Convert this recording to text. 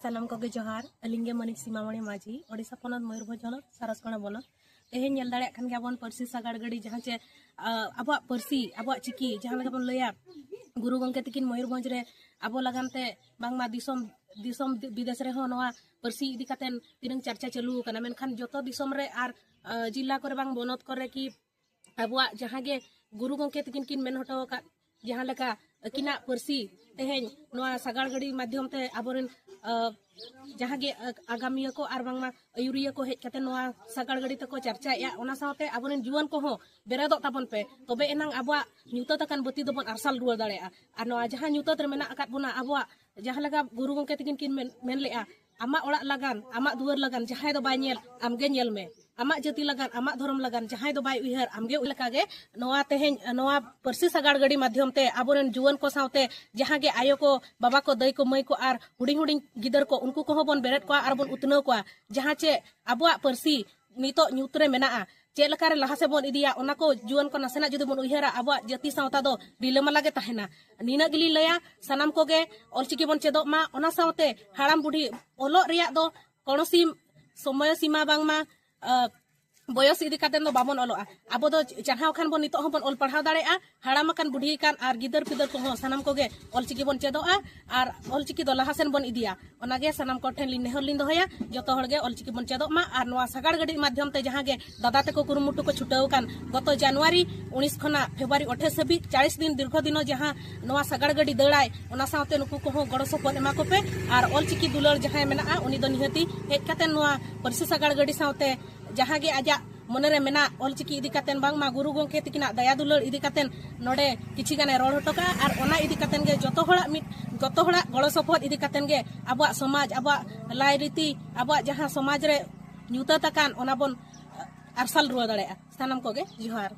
सानाम को जोहार अलिंगे मनिक सीमामणि माझी ओडिशा पनत मयूरभंज हनत सारसकणा बनत तेहेन नेल दाड़े खान गयाबन परसी सागाड़ गाड़ी जहाँ चे अब परसी अब चिकी जहाँ लगा बन लया गुरु गंके तकिन मयूरभंज रे अब लगानते बांगमा दिसम दिसम विदेश रे हो नवा परसी इदी कातेन तिरंग चर्चा चलू कना मेनखान जोतो दिसम रे आर जिला करे बांग बनत करे कि अब जहाँ गे गुरु गंके तकिन किन मेन हटो का जहाँ लगा किना परसी तेहेन नवा सागाड़ गाड़ी माध्यम ते आबोरेन जहाँ गे आगामी को आर बांगमा अयुरिया को हेज कते नवा सागाड़ गाड़ी तको चर्चा या ओना साथे आबोरेन जुवान को हो बेरादो ताबन पे तबे एनांग आबवा न्यूता तकान बती दोबन आरसाल रुवार दाड़ेया आर नवा जहाँ न्यूता रे मेना आकात बोना आबवा जहाँ लगा गुरु गंके तकिन किन मेन लेआ आमा ओड़ा लगान आमा दुआर लगान जहाँ दो बाय नेल आमगे नेल में आमा जाति लगान आमा धर्म लगान जहाँ दो बाय उइहर आमगे उलकागे नवा तेहेन नवा परसी सागाड़ गाड़ी माध्यम ते आबोरेन जुवान को साथे जहाँ गे आयो को बाबा को दई को मई को आर हुडिंग हुडिंग गिदर को उनको को बन बेरेट को आर बन उतनो को जहाँ चे आबवा परसी नितो न्यूतरे मेना चे लकारे लहा से बन इदिया ओना को जुवान को नसेना जुदी बन उइहरा आबवा जाति सावता दो रिलेमाला गे तहेना नीना गिली लया सनाम को गे ऑलचिकी बन चेदो मा ओना सावते हाड़ाम बुढ़ी ओलो रिया दो कोनोसी समय सीमा बांगमा बयस इदी कातेन दो बाबन ओलोआ आबो दो चाहाव खान बन नितो हबन ओल पढ़ाव दाड़ेआ हाड़ाम कान बुढ़ी कान आर गिदर पिदर को हो सनाम को गे ऑलचिकी बन चेदोआ आर ऑलचिकी दो लहासेन बन इदिया ओनागे सनाम को ठेन लिन नेहर लिन दोहया जतो हड़गे ऑलचिकी बन चेदो मा आर नवा सागाड़ गाड़ी माध्यम ते जहाँ गे दादा तको कुरुमुटु को छुटाव कान गत जनवरी 19 खना फेब्रुआरी 28 हाबी 40 दिन दीर्घ दिन जहाँ नवा सागाड़ गाड़ी दौड़ाय ओना साथे नुकु को हो गड़ो सपोर्ट एमा को पे आर ऑलचिकी दुलर जहाँ मेना उनी दो निहती हेज कातेन नवा परसी सागाड़ गाड़ी साथे जहाँ गे आजा मनरे मेना ऑलचिकी इदी कातेन बांग मा गुरु गंके तकिना दया दुलर इदी कातेन नोडे किछि गाने रोड हटका आर ओना इदी कातेन गे जतो हड़ा गड़ो सपोर्ट इदी कातेन गे आबा समाज आबा लाय रीति आबा जहाँ समाज रे न्यूता तकान ओना बन आरसाल रुवा दाड़ेया सानाम को गे जोहार।